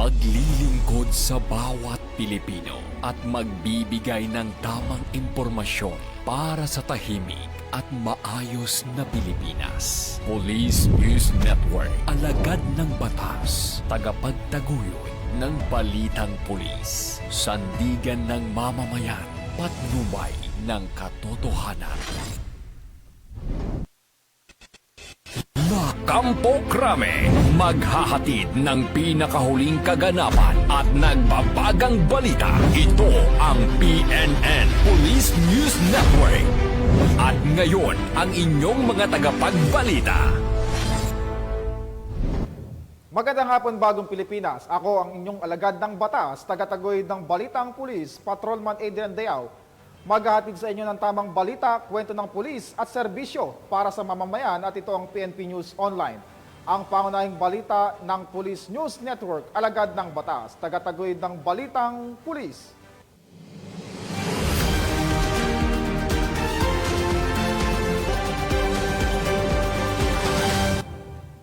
Maglilingkod sa bawat Pilipino at magbibigay ng tamang impormasyon para sa tahimik at maayos na Pilipinas. Police News Network, alagad ng batas, tagapagtaguyod ng balitang pulis, sandigan ng mamamayan, patnubay ng katotohanan. La Campo Crame, maghahatid ng pinakahuling kaganapan at nagbabagang balita. Ito ang PNN Police News Network. At ngayon, ang inyong mga tagapagbalita. Magandang hapon, Bagong Pilipinas. Ako ang inyong alagad ng batas, tagataguyod ng Balitang Pulis, Patrolman Adrian Deao. Maghahatid sa inyo ng tamang balita, kwento ng pulis at serbisyo para sa mamamayan at ito ang PNP News Online. Ang pangunahing balita ng Police News Network, alagad ng batas, tagataguyod ng Balitang Pulis.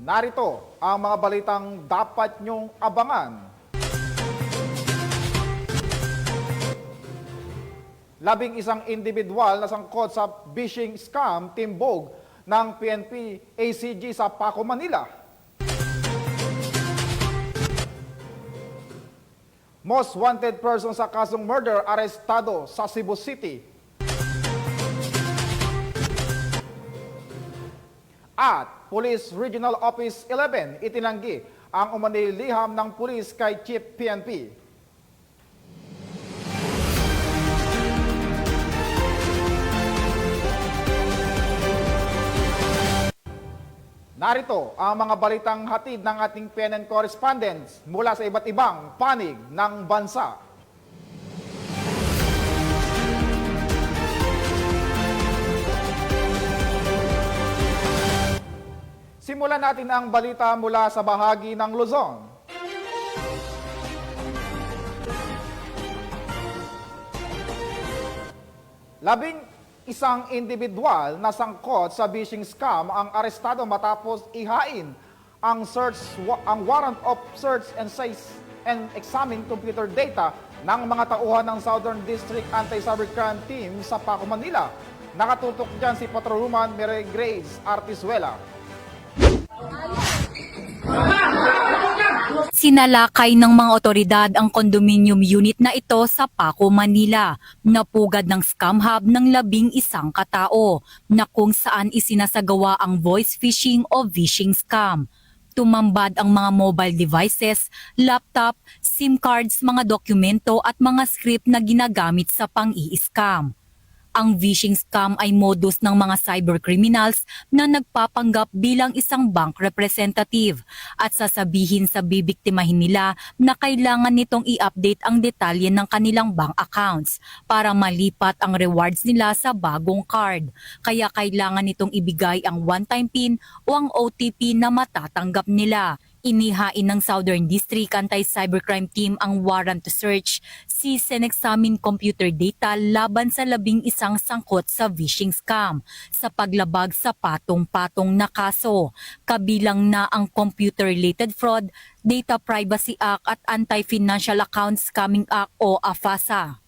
Narito ang mga balitang dapat nyong abangan. 11 individual na sangkot sa phishing scam timbog ng PNP ACG sa Paco, Manila. Most wanted person sa kasong murder arestado sa Cebu City. At Police Regional Office 11 itinanggi ang umanay liham ng pulis kay Chief PNP. Narito ang mga balitang hatid ng ating PNN correspondents mula sa iba't ibang panig ng bansa. Simulan natin ang balita mula sa bahagi ng Luzon. Isang individual na sangkot sa phishing scam ang arestado matapos ihain ang warrant of search and examine computer data ng mga tauhan ng Southern District Anti-Cybercrime Team sa Paco, Manila. Nakatutok dyan si Patrolwoman Mary Grace Artizuela. Sinalakay ng mga otoridad ang condominium unit na ito sa Paco, Manila, napugad ng scam hub ng 11 katao na kung saan isinasagawa ang voice phishing o phishing scam. Tumambad ang mga mobile devices, laptop, SIM cards, mga dokumento at mga script na ginagamit sa pang-i-scam. Ang phishing scam ay modus ng mga cybercriminals na nagpapanggap bilang isang bank representative at sasabihin sa bibiktimahin nila na kailangan nitong i-update ang detalye ng kanilang bank accounts para malipat ang rewards nila sa bagong card. Kaya kailangan nitong ibigay ang one-time PIN o ang OTP na matatanggap nila. Inihain ng Southern District Anti-Cybercrime Team ang warrant to search, seize and examine computer data laban sa 11 sangkot sa phishing scam sa paglabag sa patong-patong na kaso. Kabilang na ang Computer-Related Fraud, Data Privacy Act at Anti-Financial Accounts Scamming Act o AFASA.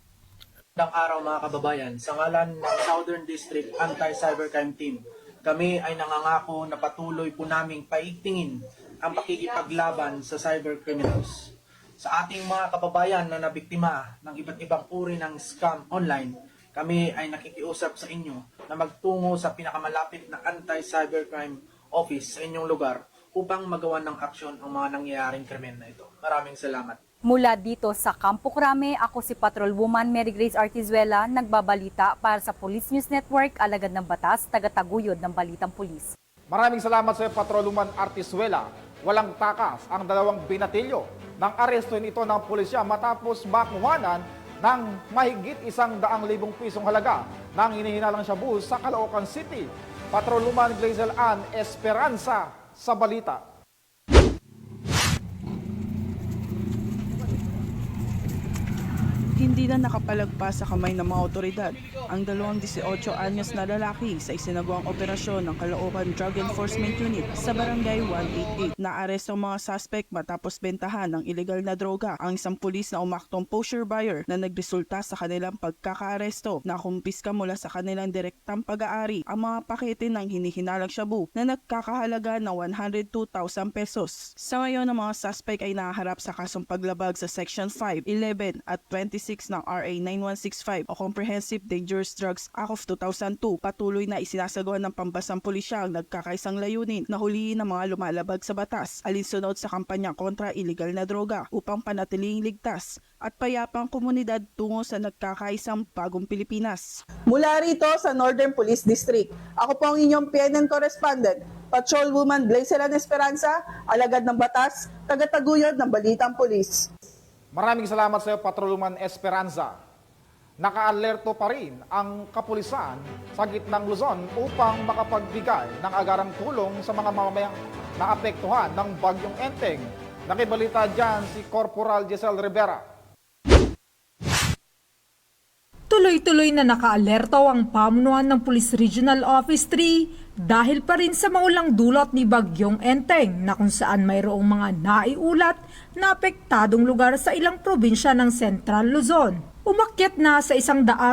Magandang araw mga kababayan, sa ngalan ng Southern District Anti-Cybercrime Team, kami ay nangangako na patuloy po naming paigtingin ang pakikipaglaban sa cybercriminals. Sa ating mga kababayan na nabiktima ng iba't ibang uri ng scam online, kami ay nakikiusap sa inyo na magtungo sa pinakamalapit na anti-cybercrime office sa inyong lugar upang magawa ng aksyon ang mga nangyayaring krimen na ito. Maraming salamat. Mula dito sa Campo Crame, ako si Patrolwoman Mary Grace Artizuela, nagbabalita para sa Police News Network, alagad ng batas, tagataguyod ng balitang pulis. Maraming salamat sa iyo, Patrolwoman Artizuela. Walang takas ang 2 binatilyo ng arestuin ito ng pulisya matapos makuhanan ng mahigit 100,000 pisong halaga ng hinihinalang shabu sa Caloocan City. Patrolwoman Glazel Ann Esperanza sa balita. hindi na nakapalagpas sa kamay ng mga otoridad ang 18 anyos na lalaki sa isinagawang operasyon ng Caloocan Drug Enforcement Unit sa Barangay 188. Naaresto ang mga suspect matapos bentahan ng ilegal na droga ang isang pulis na umaktong posture buyer na nagresulta sa kanilang pagkakaaresto. Nakumpiska mula sa kanilang direktang pag-aari ang mga pakete ng hinihinalang shabu na nagkakahalaga ng 102,000 pesos. Sa ngayon, ang mga suspect ay naharap sa kasong paglabag sa Section 5, 11 at 26 ng RA 9165 o Comprehensive Dangerous Drugs Act of 2002. Patuloy na isinasagawa ng pambasang pulisya ang nagkakaisang layunin na huliin ang mga lumalabag sa batas alinsunod sa kampanya kontra iligal na droga upang panatiling ligtas at payapang komunidad tungo sa nagkakaisang bagong Pilipinas. Mula rito sa Northern Police District, ako po ang inyong PNN correspondent, Patrolwoman Blazelan Esperanza, alagad ng batas, tagataguyod ng Balitang Pulis. Maraming salamat sa iyo, Patrolwoman Esperanza. Naka-alerto pa rin ang kapulisan sa gitnang Luzon upang makapagbigay ng agarang tulong sa mga mamamayang naapektuhan ng Bagyong Enteng. Nakibalita dyan si Corporal Giselle Rivera. Tuloy-tuloy na nakaalerto ang pamunuan ng Police Regional Office 3 dahil pa rin sa maulang dulot ni Bagyong Enteng na kung saan mayroong mga naiulat na apektadong lugar sa ilang probinsya ng Central Luzon. Umakyat na sa 159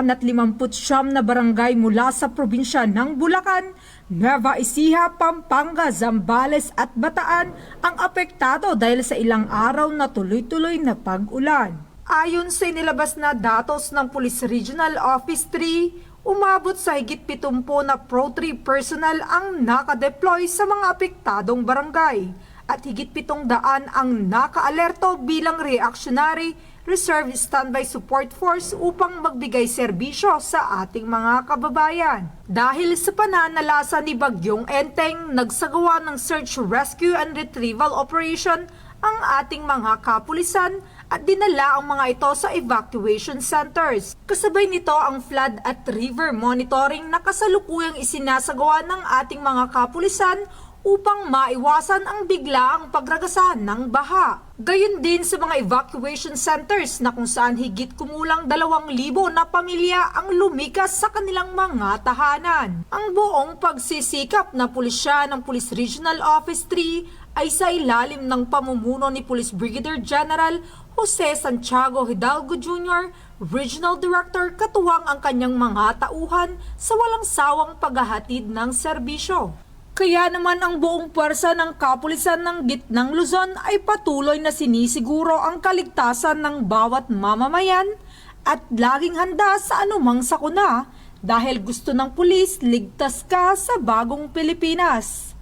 na barangay mula sa probinsya ng Bulacan, Nueva Ecija, Pampanga, Zambales at Bataan ang apektado dahil sa ilang araw na tuloy-tuloy na pag-ulan. Ayon sa inilabas na datos ng Police Regional Office 3, umabot sa higit 70 na Pro-3 personnel ang nakadeploy sa mga apektadong barangay at higit 700 ang naka-alerto bilang reactionary Reserve Standby Support Force upang magbigay serbisyo sa ating mga kababayan. Dahil sa pananalasa ni Bagyong Enteng, nagsagawa ng search, rescue and retrieval operation ang ating mga kapulisan at dinala ang mga ito sa evacuation centers. Kasabay nito ang flood at river monitoring na kasalukuyang isinasagawa ng ating mga kapulisan upang maiwasan ang biglaang pagragasa ng baha. Gayon din sa mga evacuation centers na kung saan higit kumulang 2,000 na pamilya ang lumikas sa kanilang mga tahanan. Ang buong pagsisikap na pulisya ng Police Regional Office 3 ay sa ilalim ng pamumuno ni Police Brigadier General Jose Santiago Hidalgo Jr., Regional Director, katuwang ang kanyang mga tauhan sa walang sawang paghahatid ng serbisyo. Kaya naman ang buong puwersa ng kapulisan ng gitnang Luzon ay patuloy na sinisiguro ang kaligtasan ng bawat mamamayan at laging handa sa anumang sakuna dahil gusto ng pulis ligtas ka sa bagong Pilipinas.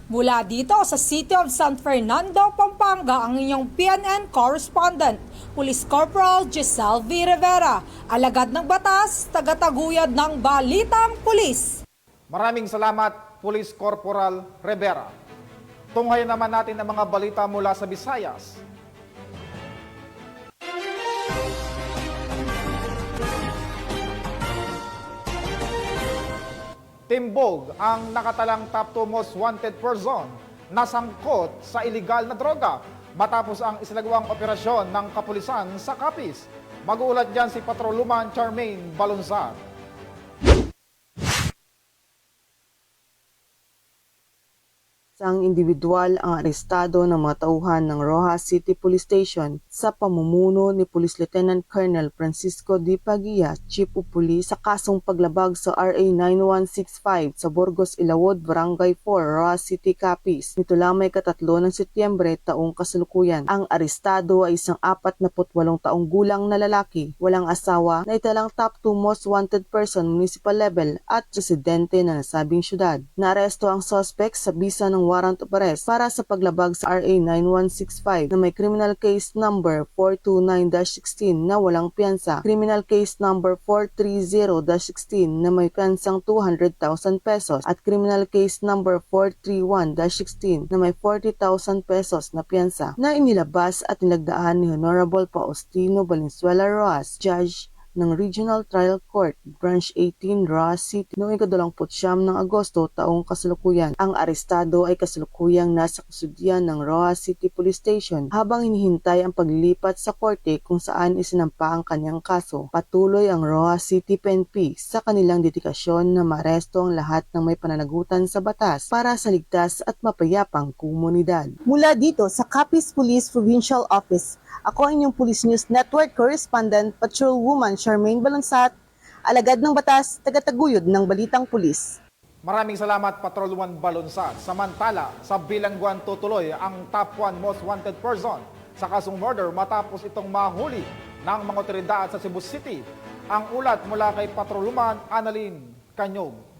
Mula dito sa City of San Fernando, Pampanga, ang inyong PNN correspondent, Police Corporal Giselle V. Rivera, alagad ng batas, tagataguyod ng Balitang Pulis. Maraming salamat, Police Corporal Rivera. Tunghayan naman natin ang mga balita mula sa Visayas. Timbog ang nakatalang top 2 most wanted person na sangkot sa iligal na droga matapos ang isinagawang operasyon ng kapulisan sa Capiz. Mag-uulat dyan si Patrolwoman Charmaine Balonzar. Isang individual ang arestado ng mga tauhan ng Roxas City Police Station sa pamumuno ni Police Lieutenant Colonel Francisco D. Pagia, Chief of Police, sa kasong paglabag sa RA 9165 sa Burgos, Ilawod, Barangay 4, Roxas City, Capiz. Nito lang may 3 ng Setyembre taong kasalukuyan. Ang arestado ay isang 48 taong gulang na lalaki, walang asawa, na italang top 2 most wanted person municipal level at residente na nasabing syudad. Naaresto ang suspect sa bisa ng warrant of arrest para sa paglabag sa RA 9165 na may criminal case number 429-16 na walang piyansa, criminal case number 430-16 na may piyansang 200,000 pesos at criminal case number 431-16 na may 40,000 pesos na piyansa, na inilabas at nilagdaan ni Honorable Faustino Valenzuela Rojas, Judge ng Regional Trial Court, Branch 18, Rojas City noong 29 ng Agosto taong kasalukuyan. Ang arestado ay kasalukuyang nasa kustudiyan ng Rojas City Police Station habang hinihintay ang paglilipat sa korte kung saan isinampa ang kanyang kaso. Patuloy ang Rojas City PNP sa kanilang dedikasyon na maaresto ang lahat ng may pananagutan sa batas para sa ligtas at mapayapang komunidad. Mula dito sa Capiz Police Provincial Office, ako ang inyong Police News Network Correspondent, Patrolwoman Charmaine Balansat, alagad ng batas, tagataguyod ng Balitang Pulis. Maraming salamat, Patrolwoman Balonsat. Samantala, sa bilangguan tutuloy ang top 1 most wanted person sa kasong murder matapos itong mahuli ng mga otoridad sa Cebu City. Ang ulat mula kay Patrolwoman Annalyn Canyog.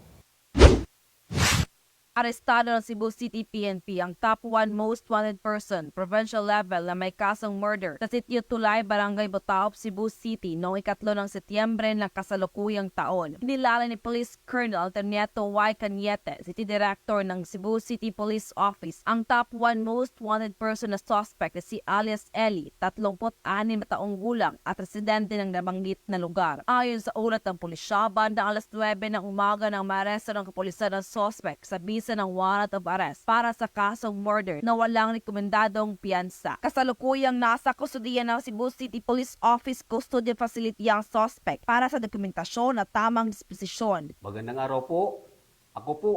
Arestado ng Cebu City PNP ang top 1 most wanted person, provincial level na may kasong murder sa Sitio Tulay, Barangay Botaop, Cebu City noong 3 ng Setyembre ng kasalukuyang taon. Kinilala ni Police Colonel Ternieto Y. Cañete, City Director ng Cebu City Police Office, ang top 1 most wanted person na suspect na si alias Eli, 36 na taong gulang at residente ng nabanggit na lugar. Ayon sa ulat ng pulisya, bandang alas 9 ng umaga nang maaresto ng kapulisan ng suspect sa ng warrant of arrest para sa kasong murder na walang rekomendadong piyansa. Kasalukuyang nasa kustudiyan ng Cebu City Police Office Custodial Facility ang suspect para sa dokumentasyon at tamang disposisyon. Magandang araw po. Ako po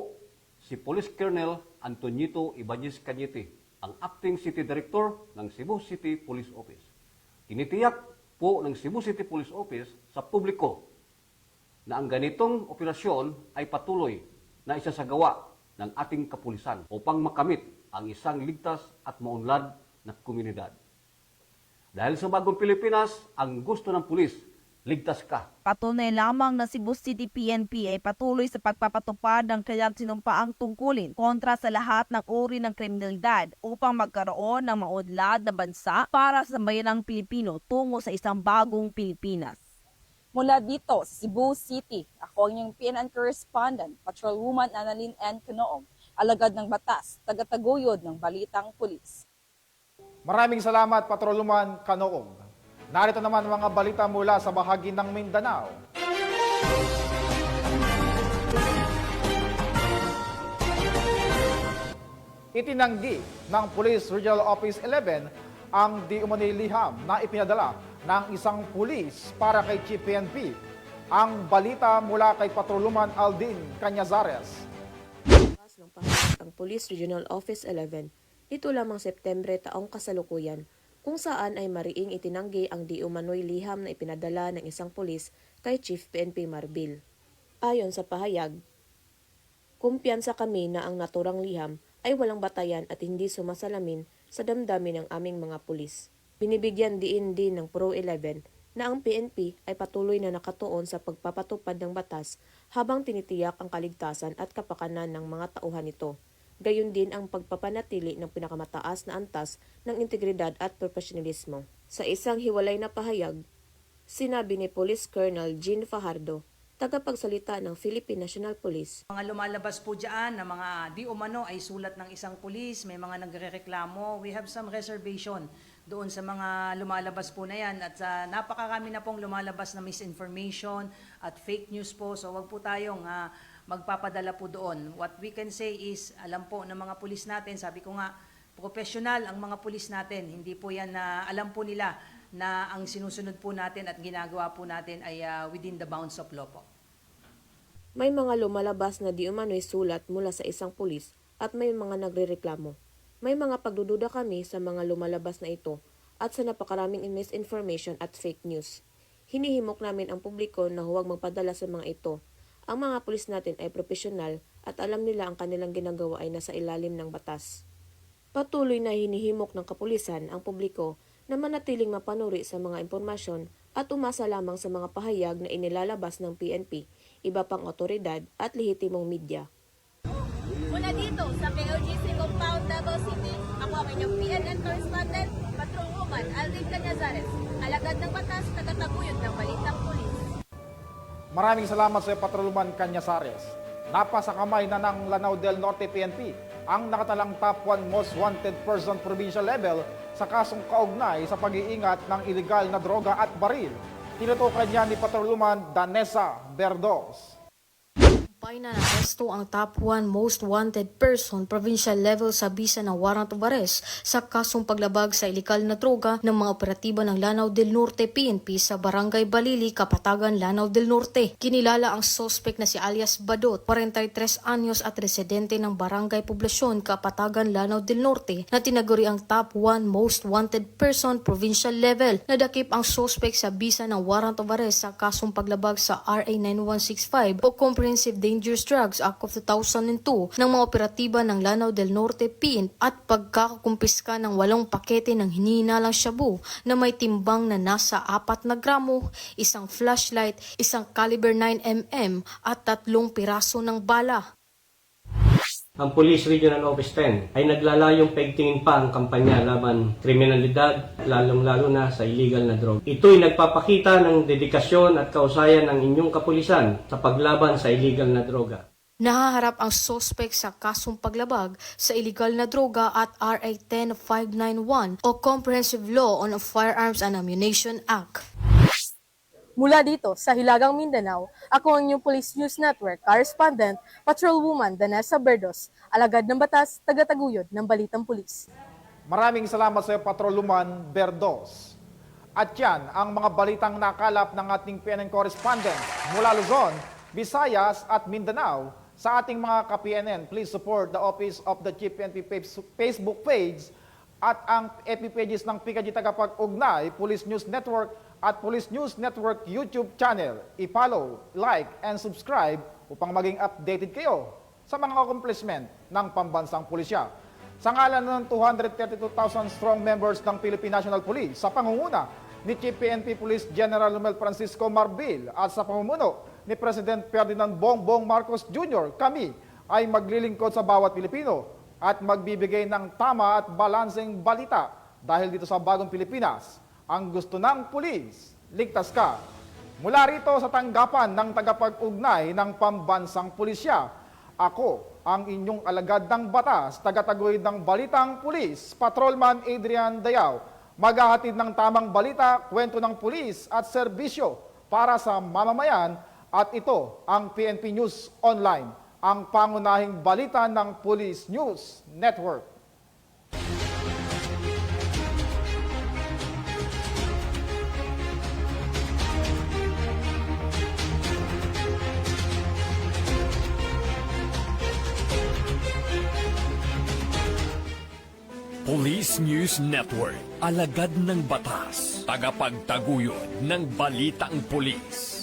si Police Colonel Antonito Ibanez Cañete, ang Acting City Director ng Cebu City Police Office. Tinitiyak po ng Cebu City Police Office sa publiko na ang ganitong operasyon ay patuloy na isasagawa ng ating kapulisan upang makamit ang isang ligtas at maunlad na komunidad. Dahil sa bagong Pilipinas, ang gusto ng pulis, ligtas ka. Patunay lamang na Cebu City PNP ay patuloy sa pagpapatupad ng kanyang sinumpaang tungkulin kontra sa lahat ng uri ng kriminalidad upang magkaroon ng maunlad na bansa para sa bayanang Pilipino tungo sa isang bagong Pilipinas. Mula dito sa Cebu City, ako ang inyong PNN Correspondent, Patrolwoman Annalyn N. Canoong, alagad ng batas, tagataguyod ng Balitang Pulis. Maraming salamat, Patrolwoman Canoong. Narito naman mga balita mula sa bahagi ng Mindanao. Itinanggi ng Police Regional Office 11 ang di umano'y liham na ipinadala ng isang pulis para kay Chief PNP. Ang balita mula kay Patrolwoman Aldin Cañazares. Ng pahayag ang Police Regional Office 11 nito lamang Septembre taong kasalukuyan kung saan ay mariing itinanggi ang di umano'y liham na ipinadala ng isang pulis kay Chief PNP Marbil. Ayon sa pahayag, kumpiyansa kami na ang naturang liham ay walang batayan at hindi sumasalamin sa damdamin ng aming mga pulis. Binibigyan diin din ng Pro 11 na ang PNP ay patuloy na nakatuon sa pagpapatupad ng batas habang tinitiyak ang kaligtasan at kapakanan ng mga tauhan nito. Gayon din ang pagpapanatili ng pinakamataas na antas ng integridad at profesionalismo. Sa isang hiwalay na pahayag, sinabi ni Police Colonel Jean Fajardo, tagapagsalita ng Philippine National Police. Mga lumalabas po dyan na mga di umano ay sulat ng isang pulis, may mga nagrereklamo. We have some reservation doon sa mga lumalabas po na yan at napakarami na pong lumalabas na misinformation at fake news po. So wag po tayong magpapadala po doon. What we can say is, alam po ng mga pulis natin, sabi ko nga, professional ang mga pulis natin. Hindi po yan na alam po nila na ang sinusunod po natin at ginagawa po natin ay within the bounds of law po. May mga lumalabas na di umano'y sulat mula sa isang pulis at may mga nagrereklamo. May mga pagdududa kami sa mga lumalabas na ito at sa napakaraming misinformation at fake news. Hinihimok namin ang publiko na huwag magpadala sa mga ito. Ang mga pulis natin ay profesional at alam nila ang kanilang ginagawa ay nasa ilalim ng batas. Patuloy na hinihimok ng kapulisan ang publiko na manatiling mapanuri sa mga impormasyon at umasa lamang sa mga pahayag na inilalabas ng PNP, iba pang otoridad at lehitimong media. Mula dito sa KOGC Compound, Davao City, ako ang inyong PNN Correspondent, Patrolwoman Aldin Cañazares, alagad ng batas, tagataguyod ng Balitang Pulis. Maraming salamat sa Patrolwoman Cañazares. Napasa kamay na ng Lanao del Norte PNP ang nakatalang top 1 most wanted person provincial level sa kasong kaugnay sa pag-iingat ng iligal na droga at baril. Tinutukan niya ni Patrolwoman Danessa Berdos. Tagumpay na naresto ang top 1 most wanted person provincial level sa bisa ng warrant of arrest sa kasong paglabag sa ilegal na droga ng mga operatiba ng Lanao del Norte PNP sa Barangay Balili, Kapatagan, Lanao del Norte. Kinilala ang suspect na si alias Badot, 43 anyos at residente ng Barangay Poblasyon, Kapatagan, Lanao del Norte na tinaguri ang top 1 most wanted person provincial level. Nadakip ang suspect sa bisa ng warrant of arrest sa kasong paglabag sa RA 9165 o Comprehensive Dangerous Drugs Act of 2002 ng mga operatiba ng Lanao del Norte PNP at pagkakakumpiska ng 8 pakete ng hinihinalang shabu na may timbang na nasa 4 na gramo, isang flashlight, isang caliber 9mm at 3 piraso ng bala. Ang Police Regional Office 10 ay naglalayong paigtingin pa ang kampanya laban kriminalidad, lalong-lalo na sa illegal na droga. Ito'y nagpapakita ng dedikasyon at kausayan ng inyong kapulisan sa paglaban sa illegal na droga. Nahaharap ang suspect sa kasong paglabag sa illegal na droga at RA 10591 o Comprehensive Law on Firearms and Ammunition Act. Mula dito sa Hilagang Mindanao, ako ang inyong Police News Network correspondent, Patrolwoman Danessa Berdos, alagad ng batas, tagataguyod ng Balitang Pulis. Maraming salamat sa iyo, Patrolwoman Berdos. At yan ang mga balitang nakalap ng ating PNN correspondent mula Luzon, Visayas at Mindanao. Sa ating mga ka-PNN, please support the Office of the Chief PNP Facebook page at ang FB pages ng PKG Tagapag-Ugnay, Police News Network at Police News Network YouTube channel. I-follow, like, and subscribe upang maging updated kayo sa mga accomplishment ng pambansang pulisya. Sa ngalan ng 232,000 strong members ng Philippine National Police, sa pangunguna ni Chief PNP Police General Romel Francisco Marbil at sa pamumuno ni President Ferdinand Bongbong Marcos Jr., kami ay maglilingkod sa bawat Pilipino at magbibigay ng tama at balanseng balita dahil dito sa bagong Pilipinas, ang gusto ng pulis, ligtas ka. Mula rito sa tanggapan ng tagapag-ugnay ng pambansang pulisya, ako ang inyong alagad ng batas, tagataguyod ng Balitang Pulis, Patrolman Adrian Dayao, maghahatid ng tamang balita, kwento ng pulis at serbisyo para sa mamamayan at ito ang PNP News Online, ang pangunahing balita ng Police News Network. Police News Network, alagad ng batas, tagapagtaguyod ng balitang pulis.